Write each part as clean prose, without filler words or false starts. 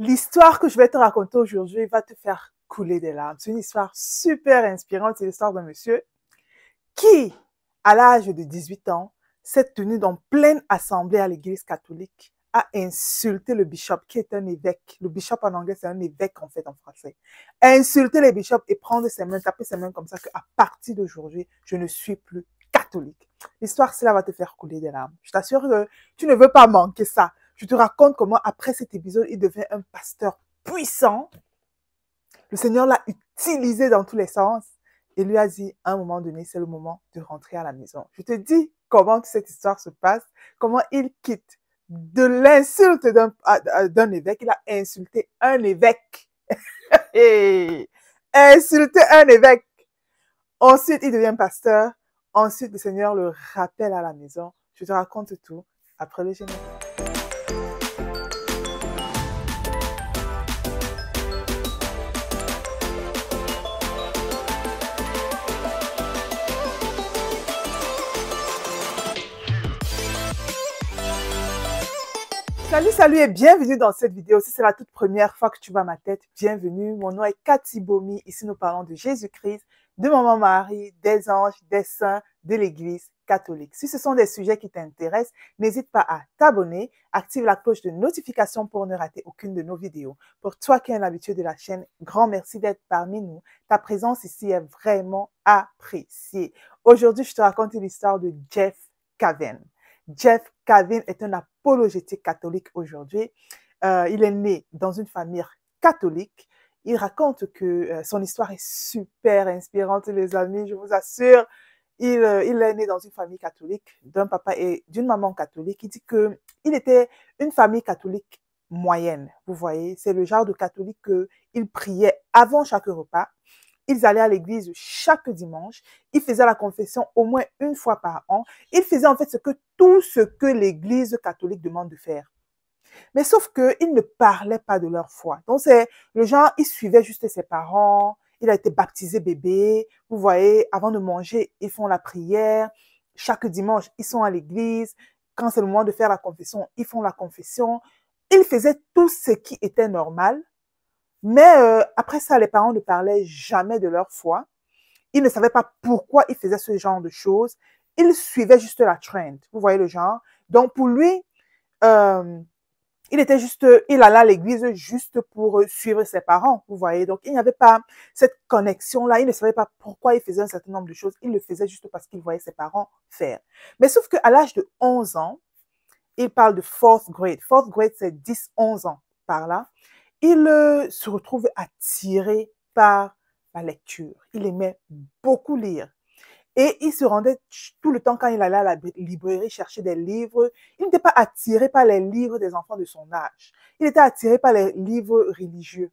L'histoire que je vais te raconter aujourd'hui va te faire couler des larmes. C'est une histoire super inspirante. C'est l'histoire d'un monsieur qui, à l'âge de 18 ans, s'est tenu dans pleine assemblée à l'église catholique, a insulté le bishop qui est un évêque. Le bishop en anglais, c'est un évêque en fait en français. A insulté les bishops et prendre ses mains, taper ses mains comme ça qu'à partir d'aujourd'hui, je ne suis plus catholique. L'histoire, cela va te faire couler des larmes. Je t'assure que tu ne veux pas manquer ça. Je te raconte comment, après cet épisode, il devient un pasteur puissant. Le Seigneur l'a utilisé dans tous les sens et lui a dit, à un moment donné, c'est le moment de rentrer à la maison. Je te dis comment cette histoire se passe, comment il quitte de l'insulte d'un évêque. Il a insulté un évêque. Insulté un évêque. Ensuite, il devient pasteur. Ensuite, le Seigneur le rappelle à la maison. Je te raconte tout après le générique. Salut et bienvenue dans cette vidéo. Si c'est la toute première fois que tu vois ma tête, bienvenue. Mon nom est Cathy Bomi. Ici, nous parlons de Jésus-Christ, de Maman Marie, des anges, des saints, de l'Église catholique. Si ce sont des sujets qui t'intéressent, n'hésite pas à t'abonner, active la cloche de notification pour ne rater aucune de nos vidéos. Pour toi qui es un habitué de la chaîne, grand merci d'être parmi nous. Ta présence ici est vraiment appréciée. Aujourd'hui, je te raconte l'histoire de Jeff Cavins. Jeff Cavins est un apologétique catholique aujourd'hui. Il est né dans une famille catholique. Il raconte que son histoire est super inspirante, les amis, je vous assure. Il est né dans une famille catholique, d'un papa et d'une maman catholique. Il dit qu'il était une famille catholique moyenne. Vous voyez, c'est le genre de catholique qu'il priait avant chaque repas. Ils allaient à l'église chaque dimanche. Ils faisaient la confession au moins une fois par an. Ils faisaient en fait tout ce que l'église catholique demande de faire. Mais sauf qu'ils ne parlaient pas de leur foi. Donc c'est le genre, ils suivaient juste ses parents. Il a été baptisé bébé. Vous voyez, avant de manger, ils font la prière. Chaque dimanche, ils sont à l'église. Quand c'est le moment de faire la confession, ils font la confession. Ils faisaient tout ce qui était normal. Mais après ça, les parents ne parlaient jamais de leur foi. Ils ne savaient pas pourquoi ils faisaient ce genre de choses. Ils suivaient juste la trend. Vous voyez le genre? Donc pour lui, il allait à l'église juste pour suivre ses parents. Vous voyez? Donc il n'y avait pas cette connexion-là. Il ne savait pas pourquoi il faisait un certain nombre de choses. Il le faisait juste parce qu'il voyait ses parents faire. Mais sauf qu'à l'âge de 11 ans, il parle de fourth grade. Fourth grade, c'est 10, 11 ans par là. Il se retrouve attiré par la lecture. Il aimait beaucoup lire. Et il se rendait tout le temps quand il allait à la librairie chercher des livres. Il n'était pas attiré par les livres des enfants de son âge. Il était attiré par les livres religieux.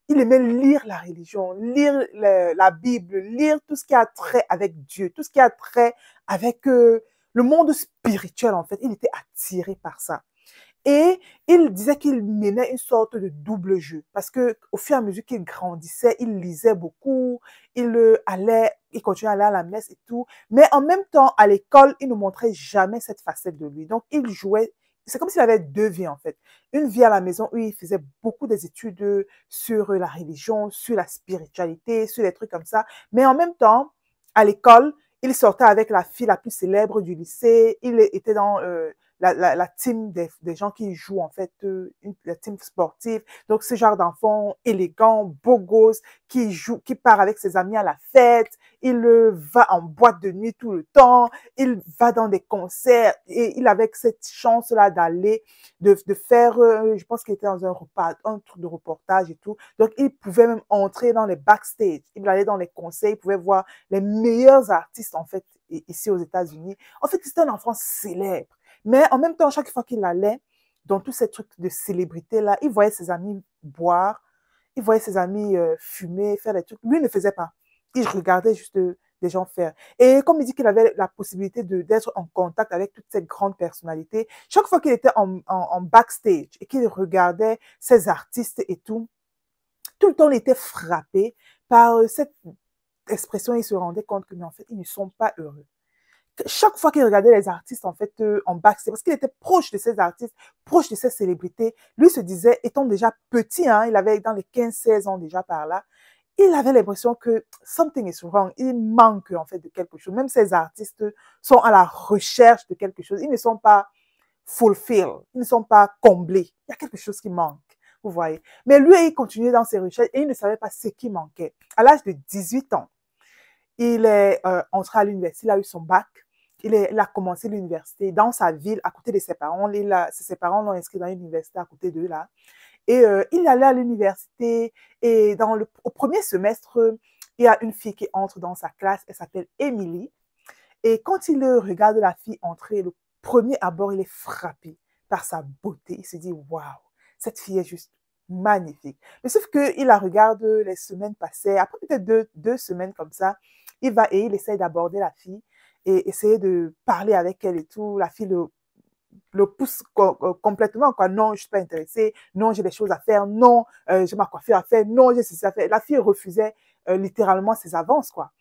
Il aimait lire la religion, lire la Bible, lire tout ce qui a trait avec Dieu, tout ce qui a trait avec le monde spirituel en fait. Il était attiré par ça. Et il disait qu'il menait une sorte de double jeu parce que au fur et à mesure qu'il grandissait, il lisait beaucoup, il continuait à aller à la messe et tout, mais en même temps à l'école, il ne montrait jamais cette facette de lui. Donc il jouait, c'est comme s'il avait deux vies en fait. Une vie à la maison où il faisait beaucoup des études sur la religion, sur la spiritualité, sur des trucs comme ça, mais en même temps à l'école, il sortait avec la fille la plus célèbre du lycée, il était dans la team des gens qui jouent en fait, la team sportive. Donc ce genre d'enfant élégant, beau gosse, qui part avec ses amis à la fête, il va en boîte de nuit tout le temps, il va dans des concerts et il avait cette chance-là d'aller, de faire, je pense qu'il était dans un truc de reportage et tout. Donc il pouvait même entrer dans les backstage, il allait dans les concerts, il pouvait voir les meilleurs artistes en fait ici aux États-Unis. En fait, c'était un enfant célèbre. Mais en même temps, chaque fois qu'il allait dans tous ces trucs de célébrité-là, il voyait ses amis boire, il voyait ses amis fumer, faire des trucs. Lui, il ne faisait pas. Il regardait juste des gens faire. Et comme il dit qu'il avait la possibilité d'être en contact avec toutes ces grandes personnalités, chaque fois qu'il était en backstage et qu'il regardait ces artistes et tout le temps, il était frappé par cette expression. Il se rendait compte que, mais en fait, ils ne sont pas heureux. chaque fois qu'il regardait les artistes, en fait, en backstage, parce qu'il était proche de ces artistes, proche de ces célébrités, lui se disait, étant déjà petit, hein, il avait dans les 15-16 ans déjà par là, il avait l'impression que something is wrong, il manque en fait de quelque chose. Même ces artistes sont à la recherche de quelque chose, ils ne sont pas fulfilled, ils ne sont pas comblés. Il y a quelque chose qui manque, vous voyez. Mais lui, il continuait dans ses recherches et il ne savait pas ce qui manquait. À l'âge de 18 ans, il est entré à l'université, il a eu son bac. Il a commencé l'université dans sa ville, à côté de ses parents. Ses parents l'ont inscrit dans une université à côté d'eux, là. Et il allait à l'université et au premier semestre, il y a une fille qui entre dans sa classe, elle s'appelle Emily. Et quand il regarde la fille entrer, le premier abord, il est frappé par sa beauté. Il se dit, waouh, cette fille est juste magnifique. Mais sauf qu'il la regarde, les semaines passaient, après peut-être deux semaines comme ça, il va et il essaye d'aborder la fille et essayer de parler avec elle et tout. La fille le pousse complètement, quoi. Non, je suis pas intéressée. Non, j'ai des choses à faire. Non, j'ai ma coiffure à faire. Non, j'ai ceci à faire. La fille refusait littéralement ses avances, quoi.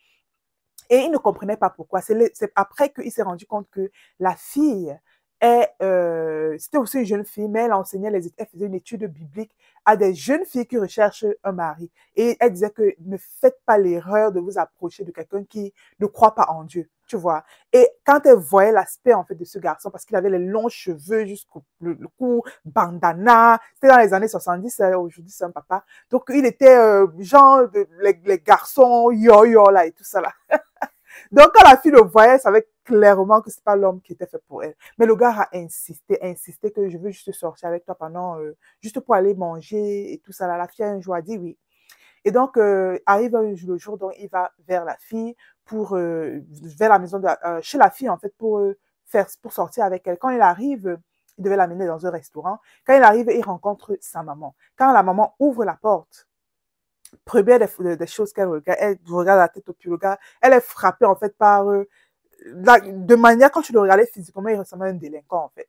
Et il ne comprenait pas pourquoi. C'est après qu'il s'est rendu compte que la fille c'était aussi une jeune fille, mais elle faisait une étude biblique à des jeunes filles qui recherchent un mari. Et elle disait que ne faites pas l'erreur de vous approcher de quelqu'un qui ne croit pas en Dieu, tu vois. Et quand elle voyait l'aspect, en fait, de ce garçon, parce qu'il avait les longs cheveux jusqu'au le cou, bandana, c'était dans les années 70, aujourd'hui c'est un papa. Donc, il était genre les garçons yo-yo, là, et tout ça, là. Donc, quand la fille le voyait, elle savait clairement que c'est pas l'homme qui était fait pour elle. Mais le gars a insisté que je veux juste sortir avec toi pendant, juste pour aller manger et tout ça. Là, la fille un jour a dit oui. Et donc, arrive le jour dont il va vers la fille vers la maison chez la fille, en fait, pour sortir avec elle. Quand il arrive, il devait l'amener dans un restaurant. Quand il arrive, il rencontre sa maman. Quand la maman ouvre la porte, première des choses qu'elle regarde, elle regarde la tête au pied, elle est frappée en fait par de manière, quand tu le regardais physiquement, il ressemblait à un délinquant en fait.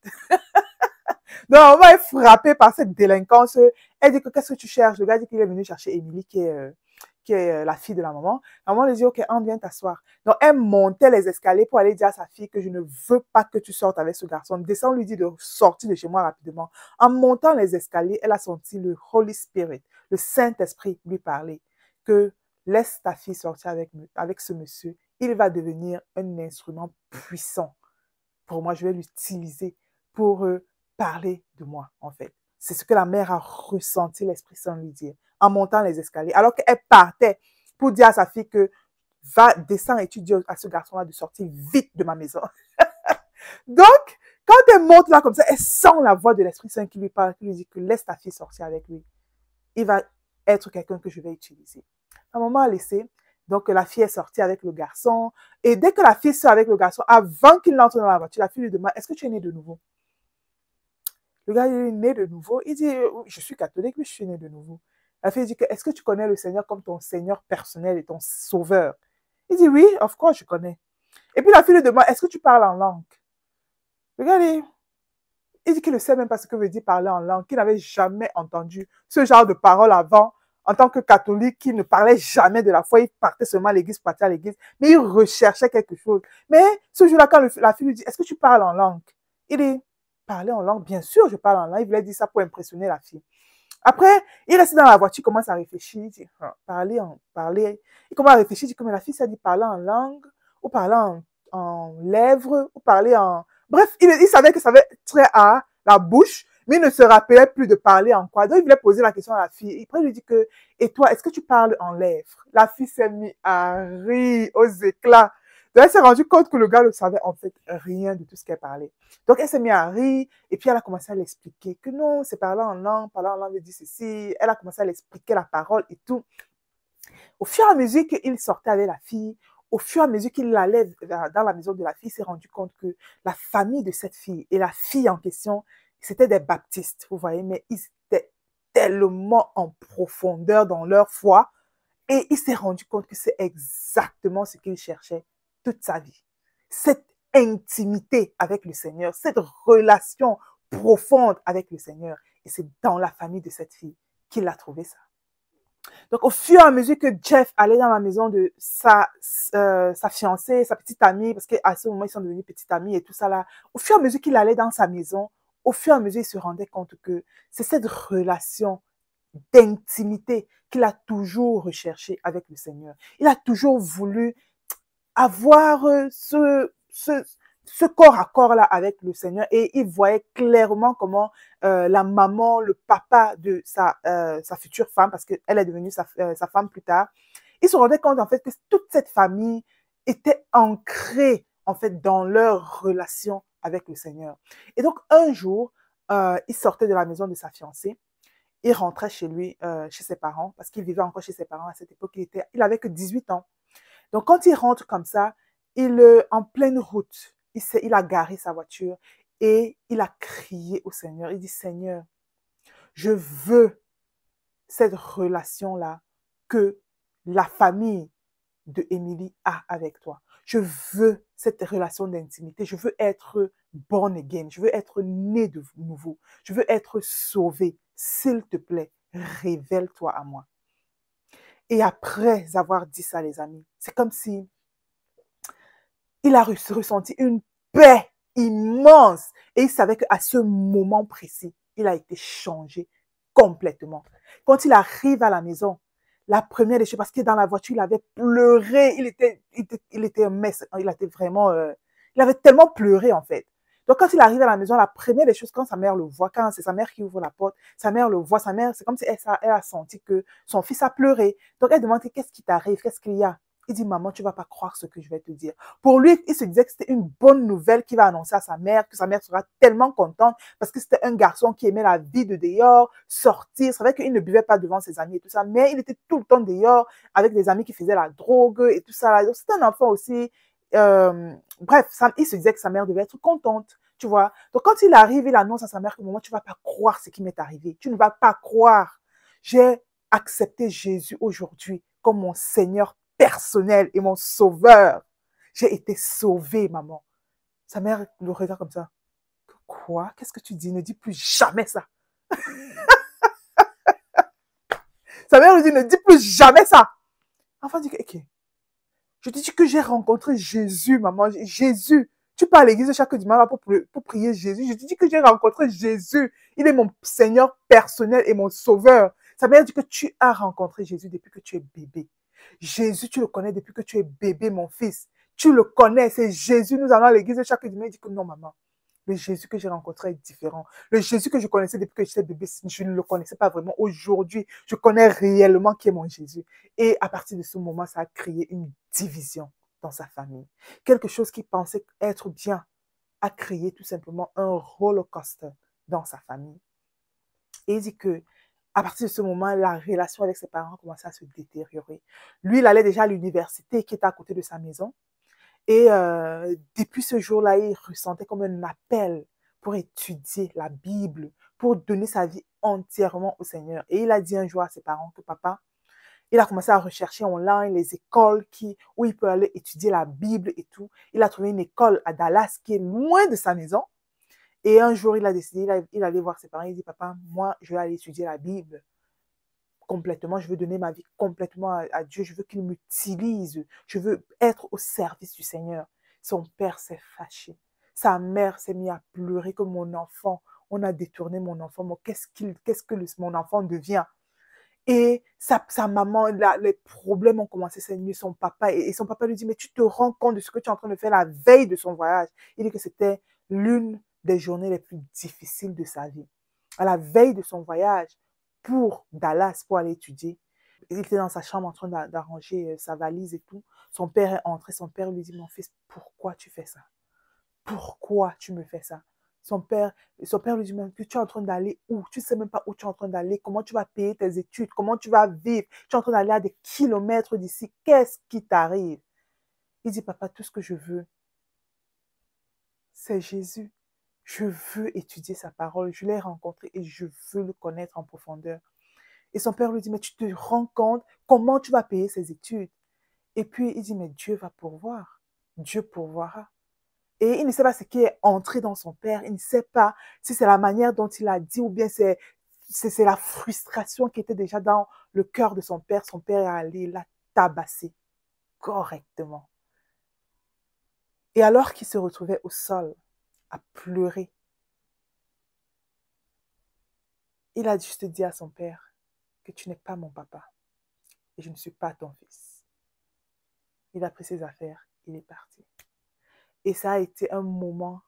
Donc, on va être frappée par cette délinquance. Elle dit que qu'est-ce que tu cherches? Le gars dit qu'il est venu chercher Émilie, qui est la fille de la maman. La maman lui dit, OK, Anne, viens t'asseoir. Donc, elle montait les escaliers pour aller dire à sa fille que je ne veux pas que tu sortes avec ce garçon. Descends, lui dit de sortir de chez moi rapidement. En montant les escaliers, elle a senti le Holy Spirit, le Saint-Esprit lui parler, que laisse ta fille sortir avec ce monsieur. Il va devenir un instrument puissant. Pour moi, je vais l'utiliser pour parler de moi, en fait. C'est ce que la mère a ressenti l'Esprit Saint lui dire en montant les escaliers. Alors qu'elle partait pour dire à sa fille que va, descendre et tu dis à ce garçon-là de sortir vite de ma maison. Donc, quand elle monte là comme ça, elle sent la voix de l'Esprit Saint qui lui parle, qui lui dit que laisse ta fille sortir avec lui. Il va être quelqu'un que je vais utiliser. Un moment a laissé, donc la fille est sortie avec le garçon. Et dès que la fille sort avec le garçon, avant qu'il n'entre dans la voiture, la fille lui demande, est-ce que tu es né de nouveau? Le gars, il est né de nouveau. Il dit, je suis catholique, mais je suis né de nouveau. La fille dit, est-ce que tu connais le Seigneur comme ton Seigneur personnel et ton sauveur? Il dit, oui, of course, je connais. Et puis la fille lui demande, est-ce que tu parles en langue? Le gars, il dit qu'il ne sait même pas ce que veut dire parler en langue, qu'il n'avait jamais entendu ce genre de paroles avant. En tant que catholique, qui ne parlait jamais de la foi, il partait seulement à l'église, partait à l'église, mais il recherchait quelque chose. Mais ce jour-là, quand la fille lui dit, est-ce que tu parles en langue? Il dit, parler en langue, bien sûr, je parle en langue. Il voulait dire ça pour impressionner la fille. Après, il reste dans la voiture, il commence à réfléchir, il dit, parler. Il commence à réfléchir, il dit, mais la fille, ça dit parler en langue, ou parler en lèvres, ou parler en... Bref, il savait que ça avait trait à la bouche, mais il ne se rappelait plus de parler en quoi. Donc, il voulait poser la question à la fille. Et après, il lui dit que, et toi, est-ce que tu parles en lèvres? La fille s'est mise à rire aux éclats. Donc, elle s'est rendue compte que le gars ne savait en fait rien de tout ce qu'elle parlait. Donc, elle s'est mise à rire et puis elle a commencé à l'expliquer que non, c'est parler en langue dit ceci. Elle a commencé à l'expliquer la parole et tout. Au fur et à mesure qu'il sortait avec la fille, au fur et à mesure qu'il allait dans la maison de la fille, il s'est rendu compte que la famille de cette fille et la fille en question, c'était des baptistes, vous voyez, mais ils étaient tellement en profondeur dans leur foi et il s'est rendu compte que c'est exactement ce qu'il cherchait toute sa vie. Cette intimité avec le Seigneur, cette relation profonde avec le Seigneur. Et c'est dans la famille de cette fille qu'il a trouvé ça. Donc, au fur et à mesure que Jeff allait dans la maison de sa fiancée, sa petite amie, parce qu'à ce moment, ils sont devenus petites amies et tout ça là, au fur et à mesure qu'il allait dans sa maison, au fur et à mesure, il se rendait compte que c'est cette relation d'intimité qu'il a toujours recherchée avec le Seigneur. Il a toujours voulu avoir ce corps à corps là avec le Seigneur et il voyait clairement comment la maman, le papa de sa future femme, parce qu'elle est devenue sa femme plus tard, il se rendait compte en fait que toute cette famille était ancrée en fait dans leur relation avec le Seigneur. Et donc un jour, il sortait de la maison de sa fiancée, il rentrait chez lui, chez ses parents, parce qu'il vivait encore chez ses parents à cette époque, il avait que 18 ans. Donc, quand il rentre comme ça, en pleine route, il a garé sa voiture et il a crié au Seigneur. Il dit, Seigneur, je veux cette relation-là que la famille de Émilie a avec toi. Je veux cette relation d'intimité. Je veux être born again. Je veux être né de nouveau. Je veux être sauvé. S'il te plaît, révèle-toi à moi. Et après avoir dit ça, les amis, c'est comme si il a ressenti une paix immense. Et il savait qu'à ce moment précis, il a été changé complètement. Quand il arrive à la maison, la première des choses, parce que dans la voiture, il avait pleuré, il était un mess, il était vraiment, il avait tellement pleuré en fait. Donc quand il arrive à la maison, la première des choses, quand sa mère le voit, quand c'est sa mère qui ouvre la porte, sa mère le voit, sa mère, c'est comme si elle a senti que son fils a pleuré. Donc elle demande, qu'est-ce qui t'arrive, qu'est-ce qu'il y a? Il dit, maman, tu ne vas pas croire ce que je vais te dire. Pour lui, il se disait que c'était une bonne nouvelle qu'il va annoncer à sa mère, que sa mère sera tellement contente parce que c'était un garçon qui aimait la vie de dehors, sortir. C'est vrai qu'il ne buvait pas devant ses amis et tout ça, mais il était tout le temps dehors avec des amis qui faisaient la drogue et tout ça. Donc, c'était un enfant aussi. Bref, il se disait que sa mère devait être contente, tu vois. Donc, quand il arrive, il annonce à sa mère que maman, tu ne vas pas croire ce qui m'est arrivé. Tu ne vas pas croire. J'ai accepté Jésus aujourd'hui comme mon Seigneur personnel et mon sauveur. J'ai été sauvée, maman. Sa mère le regarde comme ça. Quoi? Qu'est-ce que tu dis? Ne dis plus jamais ça. Sa mère lui dit, ne dis plus jamais ça. L'enfant dit, ok. Je te dis que j'ai rencontré Jésus, maman. Jésus. Tu pars à l'église chaque dimanche pour prier Jésus. Je te dis que j'ai rencontré Jésus. Il est mon Seigneur personnel et mon sauveur. Sa mère dit que tu as rencontré Jésus depuis que tu es bébé. Jésus, tu le connais depuis que tu es bébé, mon fils. Tu le connais, c'est Jésus. Nous allons à l'église chaque dimanche. Il dit que non, maman. Le Jésus que j'ai rencontré est différent. Le Jésus que je connaissais depuis que j'étais bébé, je ne le connaissais pas vraiment. Aujourd'hui, je connais réellement qui est mon Jésus. Et à partir de ce moment, ça a créé une division dans sa famille. Quelque chose qu'il pensait être bien a créé tout simplement un holocauste dans sa famille. Et il dit que à partir de ce moment, la relation avec ses parents commençait à se détériorer. Lui, il allait déjà à l'université qui était à côté de sa maison. Et depuis ce jour-là, il ressentait comme un appel pour étudier la Bible, pour donner sa vie entièrement au Seigneur. Et il a dit un jour à ses parents que papa, il a commencé à rechercher online les écoles où il peut aller étudier la Bible et tout. Il a trouvé une école à Dallas qui est loin de sa maison. Et un jour, il a décidé, il allait voir ses parents. Il dit, papa, moi, je vais aller étudier la Bible complètement. Je veux donner ma vie complètement à Dieu. Je veux qu'il m'utilise. Je veux être au service du Seigneur. Son père s'est fâché. Sa mère s'est mise à pleurer comme mon enfant. On a détourné mon enfant. Qu'est-ce que mon enfant devient? Et sa maman, les problèmes ont commencé cette nuit. Son papa, et son papa lui dit, mais tu te rends compte de ce que tu es en train de faire la veille de son voyage? Il dit que c'était l'une des journées les plus difficiles de sa vie. À la veille de son voyage pour Dallas, pour aller étudier, il était dans sa chambre en train d'arranger sa valise et tout. Son père est entré, son père lui dit, mon fils, pourquoi tu fais ça? Pourquoi tu me fais ça? Son père lui dit, mais tu es en train d'aller où? Tu ne sais même pas où tu es en train d'aller. Comment tu vas payer tes études? Comment tu vas vivre? Tu es en train d'aller à des kilomètres d'ici. Qu'est-ce qui t'arrive? Il dit, papa, tout ce que je veux, c'est Jésus. Je veux étudier sa parole. Je l'ai rencontré et je veux le connaître en profondeur. Et son père lui dit, mais tu te rends compte comment tu vas payer ses études? Et puis, il dit, mais Dieu va pourvoir. Dieu pourvoira. Et il ne sait pas ce qui est entré dans son père. Il ne sait pas si c'est la manière dont il a dit ou bien c'est c'est la frustration qui était déjà dans le cœur de son père. Son père est allé la tabasser correctement. Et alors qu'il se retrouvait au sol à pleurer, il a juste dit à son père que tu n'es pas mon papa et je ne suis pas ton fils. Il a pris ses affaires, il est parti. Et ça a été un moment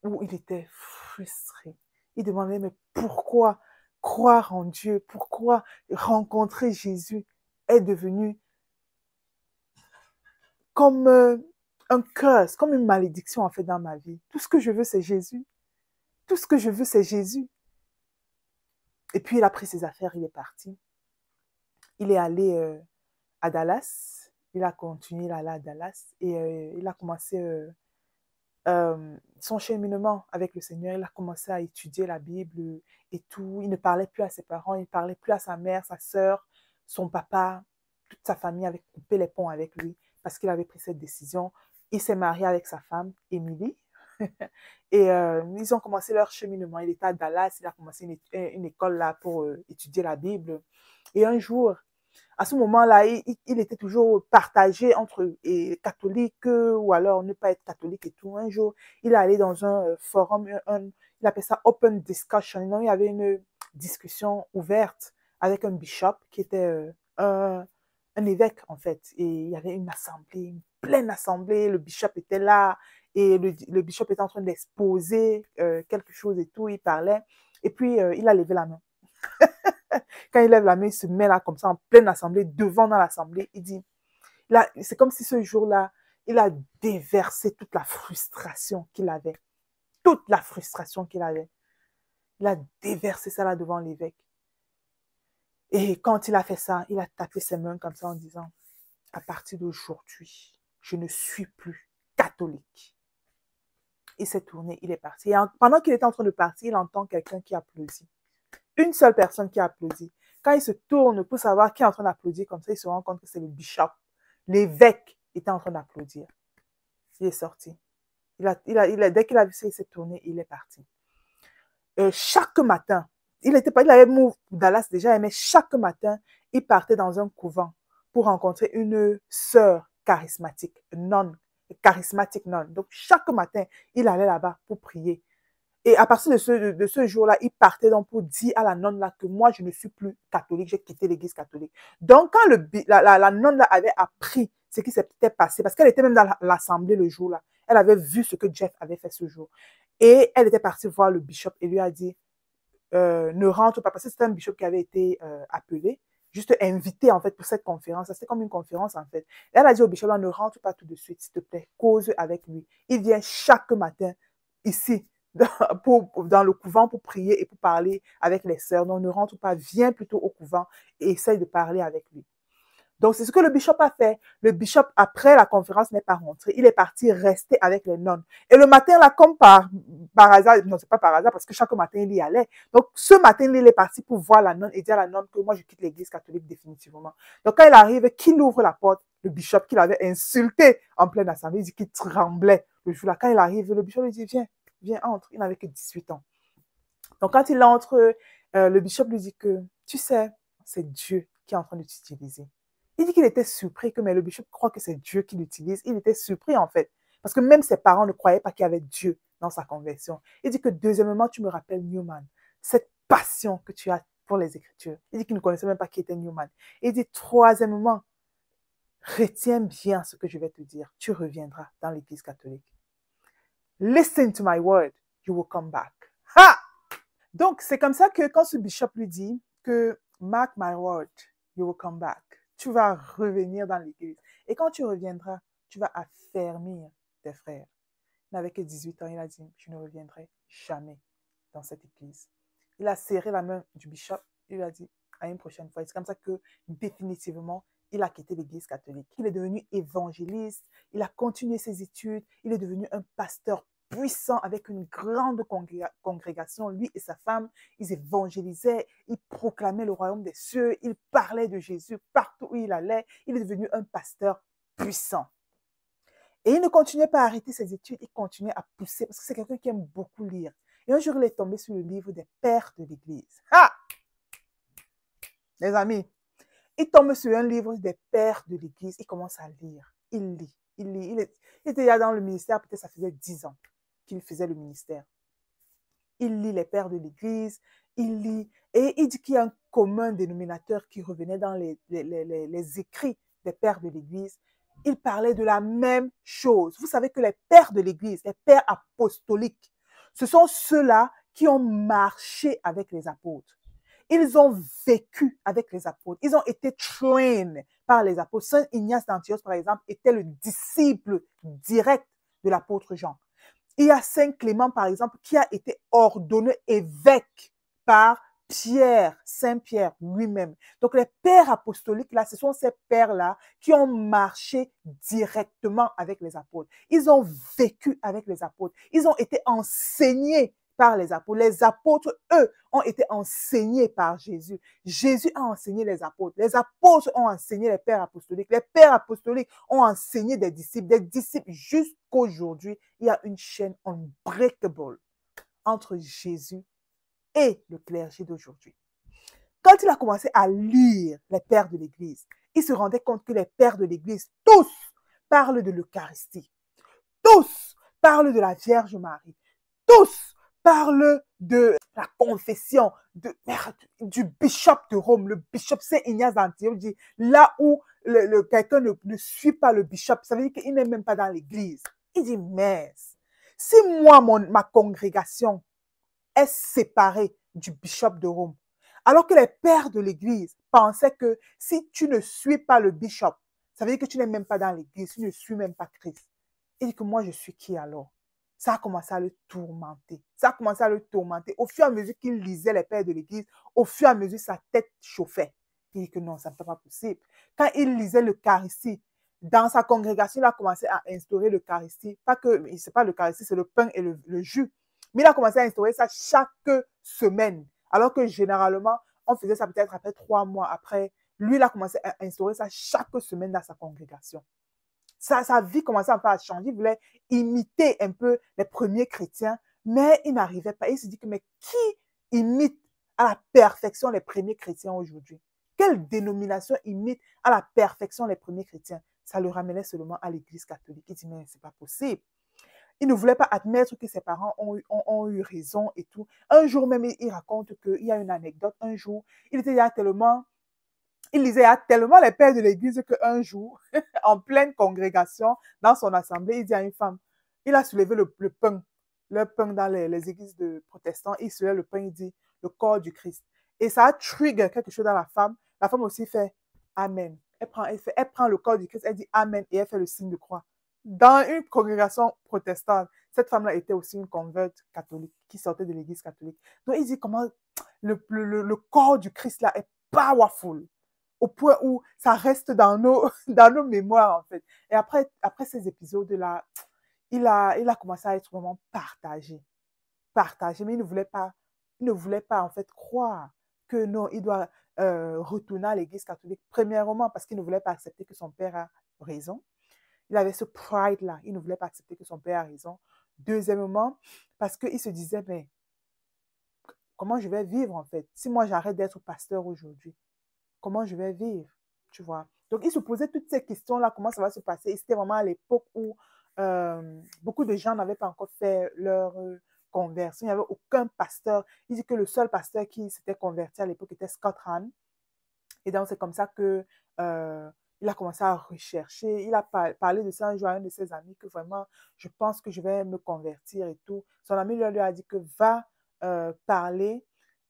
où il était frustré. Il demandait, mais pourquoi croire en Dieu? Pourquoi rencontrer Jésus est devenu comme un curse, comme une malédiction en fait dans ma vie. Tout ce que je veux, c'est Jésus. Tout ce que je veux, c'est Jésus. Et puis il a pris ses affaires, il est parti. Il est allé à Dallas. Il a continué, il est allé à Dallas et il a commencé son cheminement avec le Seigneur. Il a commencé à étudier la Bible et tout. Il ne parlait plus à ses parents, il ne parlait plus à sa mère, sa sœur, son papa. Toute sa famille avait coupé les ponts avec lui parce qu'il avait pris cette décision. Il s'est marié avec sa femme, Émilie. Et ils ont commencé leur cheminement. Il était à Dallas, il a commencé une école là pour étudier la Bible. Et un jour, à ce moment-là, il était toujours partagé entre catholiques ou alors ne pas être catholique et tout. Un jour, il est allé dans un forum, il appelle ça open discussion. Donc, il y avait une discussion ouverte avec un bishop qui était un évêque en fait. Et il y avait une assemblée, une pleine assemblée. Le bishop était là et le bishop était en train d'exposer quelque chose et tout. Il parlait et puis il a levé la main. Quand il lève la main, il se met là comme ça en pleine assemblée, devant dans l'assemblée. Il dit, là, c'est comme si ce jour-là, il a déversé toute la frustration qu'il avait. Toute la frustration qu'il avait. Il a déversé ça là devant l'évêque. Et quand il a fait ça, il a tapé ses mains comme ça en disant, à partir d'aujourd'hui, je ne suis plus catholique. Il s'est tourné, il est parti. Et pendant qu'il était en train de partir, il entend quelqu'un qui applaudit. Une seule personne qui applaudit. Quand il se tourne pour savoir qui est en train d'applaudir, comme ça, il se rend compte que c'est le bishop. L'évêque était en train d'applaudir. Il est sorti. Dès qu'il a vu ça, il s'est tourné, il est parti. Chaque matin, il avait move Dallas déjà, mais chaque matin, il partait dans un couvent pour rencontrer une sœur charismatique, charismatique non. Donc, chaque matin, il allait là-bas pour prier. Et à partir de ce jour-là, il partait donc pour dire à la nonne là que moi, je ne suis plus catholique, j'ai quitté l'église catholique. Donc, quand la nonne là avait appris ce qui s'était passé, parce qu'elle était même dans l'assemblée le jour-là, elle avait vu ce que Jeff avait fait ce jour. Et elle était partie voir le bishop et lui a dit, ne rentre pas, parce que c'était un bishop qui avait été appelé, juste invité en fait pour cette conférence. C'était comme une conférence en fait. Et elle a dit au bishop, là, ne rentre pas tout de suite, s'il te plaît, cause avec lui. Il vient chaque matin ici, dans le couvent pour prier et pour parler avec les sœurs. Donc, ne rentre pas, viens plutôt au couvent et essaye de parler avec lui. Donc, c'est ce que le bishop a fait. Le bishop, après la conférence, n'est pas rentré. Il est parti rester avec les nonnes. Et le matin, là, comme par hasard, non, c'est pas par hasard, parce que chaque matin, il y allait. Donc, ce matin, il est parti pour voir la nonne et dire à la nonne que moi, je quitte l'église catholique définitivement. Donc, quand il arrive, qu'il ouvre la porte, le bishop qu'il avait insulté en pleine assemblée, il dit qu'il tremblait le jour-là. Quand il arrive, le bishop lui dit, viens, entre. Il n'avait que 18 ans. Donc, quand il entre, le bishop lui dit que, tu sais, c'est Dieu qui est en train de t'utiliser. Il dit qu'il était surpris que, mais le bishop croit que c'est Dieu qui l'utilise. Il était surpris, en fait. Parce que même ses parents ne croyaient pas qu'il y avait Dieu dans sa conversion. Il dit que, deuxièmement, tu me rappelles Newman. Cette passion que tu as pour les Écritures. Il dit qu'il ne connaissait même pas qui était Newman. Il dit, troisièmement, retiens bien ce que je vais te dire. Tu reviendras dans l'Église catholique. Listen to my word, you will come back. Ha! Donc, c'est comme ça que quand ce bishop lui dit que, mark my word, you will come back. Tu vas revenir dans l'église. Et quand tu reviendras, tu vas affermir tes frères. Il n'avait que 18 ans, il a dit, je ne reviendrai jamais dans cette église. Il a serré la main du bishop, il lui a dit, à une prochaine fois. C'est comme ça que, définitivement, il a quitté l'église catholique. Il est devenu évangéliste, il a continué ses études, il est devenu un pasteur puissant avec une grande congrégation. Lui et sa femme, ils évangélisaient, ils proclamaient le royaume des cieux, ils parlaient de Jésus partout où il allait. Il est devenu un pasteur puissant. Et il ne continuait pas à arrêter ses études, il continuait à pousser parce que c'est quelqu'un qui aime beaucoup lire. Et un jour, il est tombé sur le livre des pères de l'Église. Ah! Les amis, il tombe sur un livre des pères de l'Église. Il commence à lire. Il lit. Il était déjà dans le ministère. Peut-être ça faisait 10 ans qu'il faisait le ministère. Il lit les pères de l'Église. Il lit. Et il dit qu'il y a un commun dénominateur qui revenait dans les écrits des pères de l'Église. Il parlait de la même chose. Vous savez que les pères de l'Église, les pères apostoliques, ce sont ceux-là qui ont marché avec les apôtres. Ils ont vécu avec les apôtres. Ils ont été trained par les apôtres. Saint Ignace d'Antioche, par exemple, était le disciple direct de l'apôtre Jean. Il y a Saint Clément, par exemple, qui a été ordonné évêque par Pierre, Saint Pierre lui-même. Donc, les pères apostoliques, là, ce sont ces pères-là qui ont marché directement avec les apôtres. Ils ont vécu avec les apôtres. Ils ont été enseignés par les apôtres. Les apôtres, eux, ont été enseignés par Jésus. Jésus a enseigné les apôtres. Les apôtres ont enseigné les pères apostoliques. Les pères apostoliques ont enseigné des disciples jusqu'aujourd'hui. Il y a une chaîne unbreakable entre Jésus et le clergé d'aujourd'hui. Quand il a commencé à lire les pères de l'Église, il se rendait compte que les pères de l'Église, tous parlent de l'Eucharistie. Tous parlent de la Vierge Marie. Tous parlent de la confession du bishop de Rome, le bishop Saint Ignace d'Antioche dit là où quelqu'un ne suit pas le bishop, ça veut dire qu'il n'est même pas dans l'église. Il dit, mais si moi, ma congrégation est séparée du bishop de Rome, alors que les pères de l'église pensaient que si tu ne suis pas le bishop, ça veut dire que tu n'es même pas dans l'église, tu ne suis même pas Christ. Il dit que moi, je suis qui alors? Ça a commencé à le tourmenter. Ça a commencé à le tourmenter. Au fur et à mesure qu'il lisait les pères de l'église, au fur et à mesure, sa tête chauffait. Il dit que non, ça ne peut pas possible. Quand il lisait l'Eucharistie, dans sa congrégation, il a commencé à instaurer l'Eucharistie. Pas que, c'est pas l'Eucharistie, c'est le pain et le jus. Mais il a commencé à instaurer ça chaque semaine. Alors que généralement, on faisait ça peut-être après 3 mois après. Lui, il a commencé à instaurer ça chaque semaine dans sa congrégation. Sa vie commençait un peu à changer. Il voulait imiter un peu les premiers chrétiens, mais il n'arrivait pas. Il se dit que, mais qui imite à la perfection les premiers chrétiens aujourd'hui? Quelle dénomination imite à la perfection les premiers chrétiens? Ça le ramenait seulement à l'Église catholique. Il dit, mais c'est pas possible. Il ne voulait pas admettre que ses parents ont eu raison et tout. Un jour même, il raconte qu'il y a une anecdote. Un jour, il lisait tellement les pères de l'église qu'un jour, en pleine congrégation, dans son assemblée, il dit à une femme, il a soulevé le pain dans les églises de protestants, il soulève le pain, il dit, le corps du Christ. Et ça a trigger quelque chose dans la femme. La femme aussi fait Amen. Elle prend le corps du Christ, elle dit Amen et elle fait le signe de croix. Dans une congrégation protestante, cette femme-là était aussi une converte catholique qui sortait de l'église catholique. Donc il dit comment le corps du Christ là est powerful au point où ça reste dans nos mémoires, en fait. Et après ces épisodes-là, il a commencé à être vraiment partagé. Mais il ne voulait pas, en fait, croire que non, il doit retourner à l'église catholique. Premièrement, parce qu'il ne voulait pas accepter que son père a raison. Il avait ce pride-là. Il ne voulait pas accepter que son père a raison. Deuxièmement, parce qu'il se disait, mais comment je vais vivre, en fait? Si moi, j'arrête d'être pasteur aujourd'hui, comment je vais vivre, tu vois. Donc, il se posait toutes ces questions-là, comment ça va se passer. Et c'était vraiment à l'époque où beaucoup de gens n'avaient pas encore fait leur conversion. Il n'y avait aucun pasteur. Il dit que le seul pasteur qui s'était converti à l'époque était Scott Hahn. Et donc, c'est comme ça que il a commencé à rechercher. Il a parlé de ça un jour à un de ses amis, que vraiment, je pense que je vais me convertir et tout. Son ami lui a dit que va parler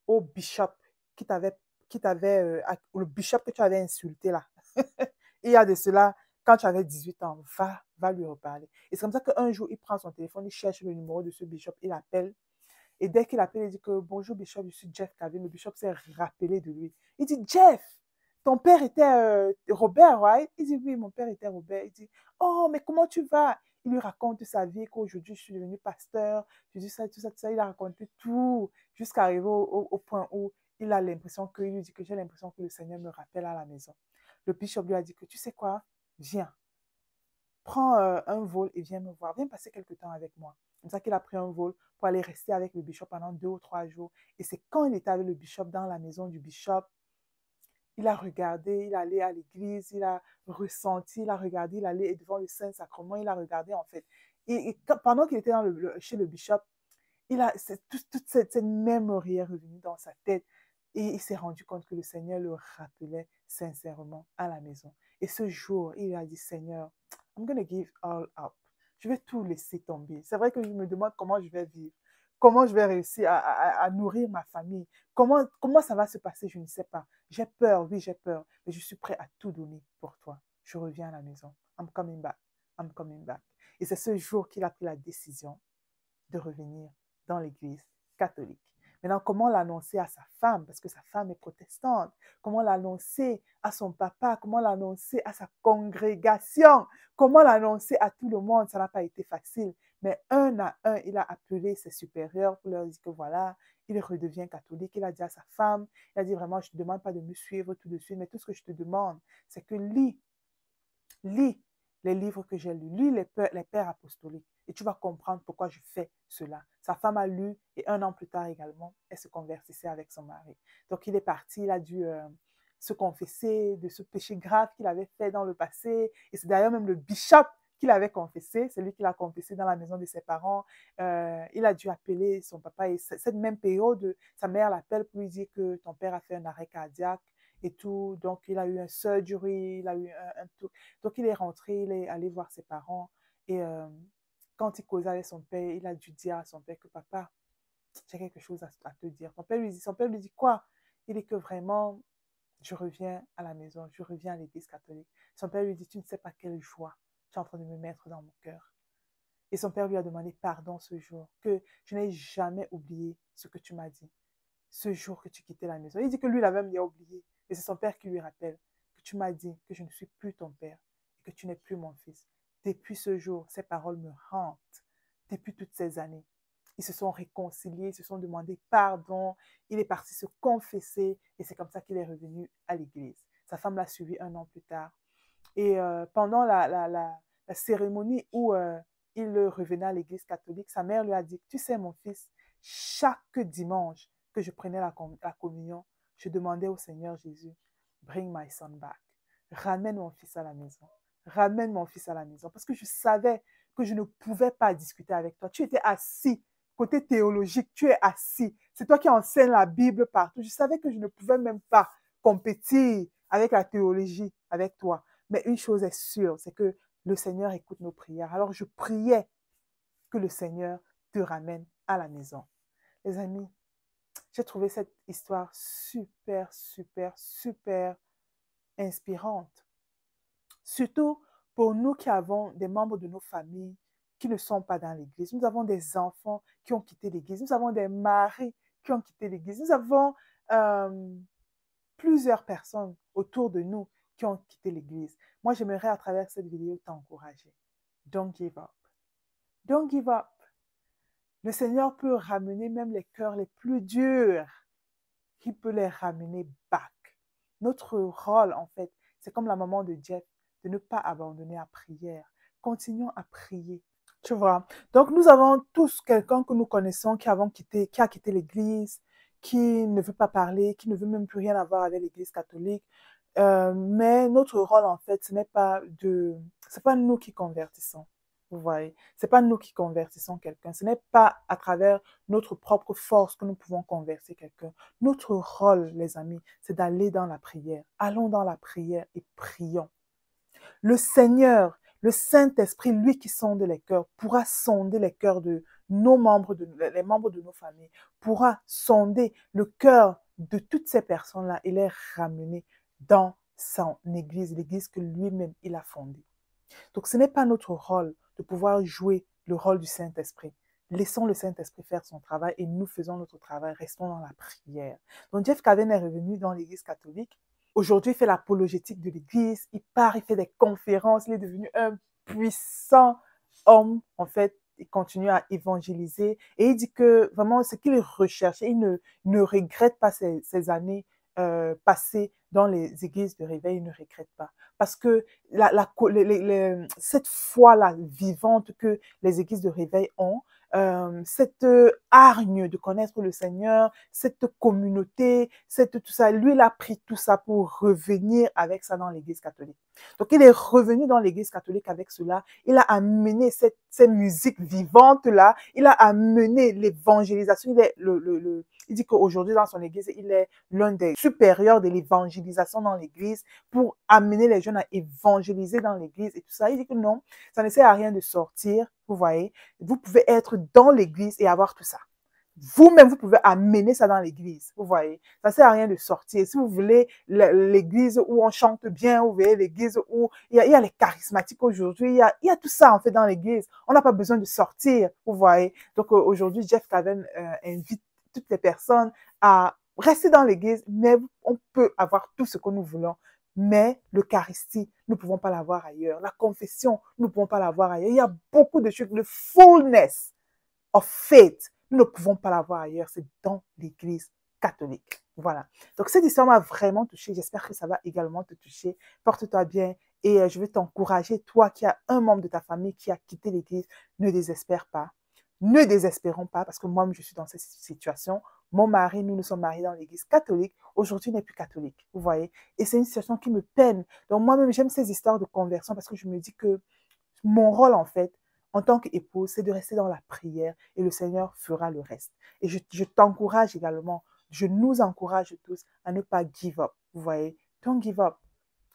au bishop qui t'avait le bishop que tu avais insulté là. Il y a de cela, quand tu avais 18 ans, va lui reparler. Et c'est comme ça qu'un jour, il prend son téléphone, il cherche le numéro de ce bishop, il appelle. Et dès qu'il appelle, il dit que bonjour bishop, je suis Jeff Kavin. Le bishop s'est rappelé de lui. Il dit, Jeff, ton père était Robert, right? Il dit, oui, mon père était Robert. Il dit, oh, mais comment tu vas? Il lui raconte sa vie, qu'aujourd'hui, je suis devenu pasteur, je dis ça, tout ça, tout ça. Il a raconté tout jusqu'à arriver au point où il a l'impression que, il lui dit que j'ai l'impression que le Seigneur me rappelle à la maison. Le bishop lui a dit que, tu sais quoi? Viens, prends un vol et viens me voir. Viens passer quelque temps avec moi. C'est comme ça qu'il a pris un vol pour aller rester avec le bishop pendant 2 ou 3 jours. Et c'est quand il était avec le bishop dans la maison du bishop, il a regardé, il allait à l'église, il a ressenti, il a regardé, il allait devant le Saint-Sacrement, il a regardé en fait. Et pendant qu'il était chez le bishop, toute cette mémoire est revenue dans sa tête. Et il s'est rendu compte que le Seigneur le rappelait sincèrement à la maison. Et ce jour, il a dit, Seigneur, I'm going to give all up. Je vais tout laisser tomber. C'est vrai que je me demande comment je vais vivre, comment je vais réussir à nourrir ma famille, comment ça va se passer, je ne sais pas. J'ai peur, oui, j'ai peur, mais je suis prêt à tout donner pour toi. Je reviens à la maison. I'm coming back. I'm coming back. Et c'est ce jour qu'il a pris la décision de revenir dans l'église catholique. Maintenant, comment l'annoncer à sa femme, parce que sa femme est protestante? Comment l'annoncer à son papa? Comment l'annoncer à sa congrégation? Comment l'annoncer à tout le monde? Ça n'a pas été facile. Mais un à un, il a appelé ses supérieurs pour leur dire que voilà, il redevient catholique. Il a dit à sa femme, il a dit vraiment, je ne te demande pas de me suivre tout de suite, mais tout ce que je te demande, c'est que lis les livres que j'ai lus, lis les pères apostoliques et tu vas comprendre pourquoi je fais cela. Sa femme a lu et 1 an plus tard également, elle se convertissait avec son mari. Donc il est parti, il a dû se confesser de ce péché grave qu'il avait fait dans le passé et c'est d'ailleurs même le bishop qu'il avait confessé, c'est lui qui l'a confessé dans la maison de ses parents. Il a dû appeler son papa et cette même période, sa mère l'appelle pour lui dire que ton père a fait un arrêt cardiaque et tout. Donc, il a eu un surgery, il a eu un tout. Donc, il est rentré, il est allé voir ses parents. Et quand il causait avec son père, il a dû dire à son père que papa, j'ai quelque chose à te dire. Son père lui dit quoi? Il dit que vraiment, je reviens à la maison, je reviens à l'église catholique. Son père lui dit, tu ne sais pas quelle joie tu es en train de me mettre dans mon cœur. Et son père lui a demandé pardon ce jour, que je n'ai jamais oublié ce que tu m'as dit, ce jour que tu quittais la maison. Il dit que lui, il avait même bien oublié. Et c'est son père qui lui rappelle que tu m'as dit que je ne suis plus ton père et que tu n'es plus mon fils. Depuis ce jour, ces paroles me hantent. Depuis toutes ces années, ils se sont réconciliés, ils se sont demandé pardon. Il est parti se confesser et c'est comme ça qu'il est revenu à l'église. Sa femme l'a suivi 1 an plus tard. Et pendant la cérémonie où il revenait à l'église catholique, sa mère lui a dit, tu sais mon fils, chaque dimanche que je prenais la communion, je demandais au Seigneur Jésus, bring my son back. Ramène mon fils à la maison. Ramène mon fils à la maison. Parce que je savais que je ne pouvais pas discuter avec toi. Tu étais assis. Côté théologique, tu es assis. C'est toi qui enseignes la Bible partout. Je savais que je ne pouvais même pas compétir avec la théologie, avec toi. Mais une chose est sûre, c'est que le Seigneur écoute nos prières. Alors je priais que le Seigneur te ramène à la maison. Les amis, j'ai trouvé cette histoire super, super, super inspirante. Surtout pour nous qui avons des membres de nos familles qui ne sont pas dans l'église. Nous avons des enfants qui ont quitté l'église. Nous avons des maris qui ont quitté l'église. Nous avons plusieurs personnes autour de nous qui ont quitté l'église. Moi, j'aimerais à travers cette vidéo t'encourager. Don't give up. Don't give up. Le Seigneur peut ramener même les cœurs les plus durs. Il peut les ramener back. Notre rôle, en fait, c'est comme la maman de Jeff, de ne pas abandonner la prière. Continuons à prier. Tu vois. Donc, nous avons tous quelqu'un que nous connaissons qui a quitté l'église, qui ne veut pas parler, qui ne veut même plus rien avoir avec l'église catholique. Mais notre rôle, en fait, c'est pas nous qui convertissons. Vous voyez, c'est pas nous qui convertissons quelqu'un. Ce n'est pas à travers notre propre force que nous pouvons convertir quelqu'un. Notre rôle, les amis, c'est d'aller dans la prière. Allons dans la prière et prions. Le Seigneur, le Saint-Esprit, lui qui sonde les cœurs, pourra sonder les cœurs de les membres de nos familles, pourra sonder le cœur de toutes ces personnes-là et les ramener dans son église, l'église que lui-même il a fondée. Donc ce n'est pas notre rôle de pouvoir jouer le rôle du Saint-Esprit. Laissons le Saint-Esprit faire son travail et nous faisons notre travail. Restons dans la prière. Donc Jeff Cavett est revenu dans l'église catholique. Aujourd'hui, il fait l'apologétique de l'église. Il part, il fait des conférences. Il est devenu un puissant homme. En fait, il continue à évangéliser. Et il dit que vraiment, ce qu'il recherche, il ne regrette pas ces années passées dans les églises de réveil. Il ne regrette pas. Parce que cette foi-là vivante que les églises de réveil ont, cette hargne de connaître le Seigneur, cette communauté, tout ça. Lui, il a pris tout ça pour revenir avec ça dans l'Église catholique. Donc, il est revenu dans l'Église catholique avec cela. Il a amené ces musiques vivantes-là. Il a amené l'évangélisation. Il dit qu'aujourd'hui, dans son Église, il est l'un des supérieurs de l'évangélisation dans l'Église pour amener les jeunes à évangéliser dans l'Église et tout ça. Il dit que non, ça ne sert à rien de sortir, vous voyez. Vous pouvez être dans l'Église et avoir tout ça. Vous-même, vous pouvez amener ça dans l'église, vous voyez. Ça ne sert à rien de sortir. Si vous voulez l'église où on chante bien, vous voyez l'église où il y a les charismatiques aujourd'hui, il y a tout ça en fait dans l'église. On n'a pas besoin de sortir, vous voyez. Donc aujourd'hui, Jeff Caven invite toutes les personnes à rester dans l'église, mais on peut avoir tout ce que nous voulons. Mais l'Eucharistie, nous ne pouvons pas l'avoir ailleurs. La confession, nous ne pouvons pas l'avoir ailleurs. Il y a beaucoup de choses, le fullness of faith, nous ne pouvons pas l'avoir ailleurs, c'est dans l'Église catholique. Voilà. Donc, cette histoire m'a vraiment touchée. J'espère que ça va également te toucher. Porte-toi bien et je vais t'encourager, toi qui as un membre de ta famille qui a quitté l'Église, ne désespère pas. Ne désespérons pas parce que moi-même, je suis dans cette situation. Mon mari, nous sommes mariés dans l'Église catholique. Aujourd'hui, il n'est plus catholique. Vous voyez? Et c'est une situation qui me peine. Donc, moi-même, j'aime ces histoires de conversion parce que je me dis que mon rôle, en fait, en tant qu'épouse, c'est de rester dans la prière et le Seigneur fera le reste. Et je t'encourage également, je nous encourage tous à ne pas give up. Vous voyez, don't give up.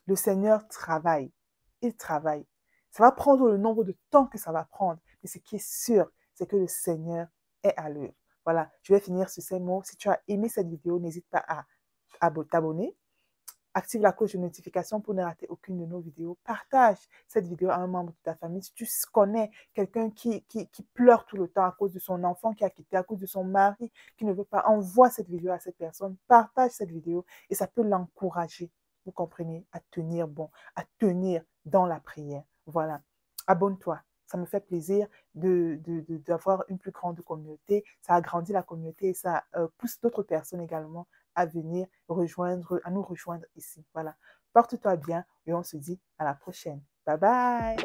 Le Seigneur travaille. Il travaille. Ça va prendre le nombre de temps que ça va prendre. Mais ce qui est sûr, c'est que le Seigneur est à l'œuvre. Voilà, je vais finir sur ces mots. Si tu as aimé cette vidéo, n'hésite pas à t'abonner. Active la cloche de notification pour ne rater aucune de nos vidéos. Partage cette vidéo à un membre de ta famille. Si tu connais quelqu'un qui pleure tout le temps à cause de son enfant qui a quitté, à cause de son mari qui ne veut pas, envoie cette vidéo à cette personne. Partage cette vidéo et ça peut l'encourager, vous comprenez, à tenir bon, à tenir dans la prière. Voilà. Abonne-toi. Ça me fait plaisir d'avoir une plus grande communauté. Ça agrandit la communauté et ça pousse d'autres personnes également à venir à nous rejoindre ici. Voilà. Porte-toi bien et on se dit à la prochaine. Bye bye.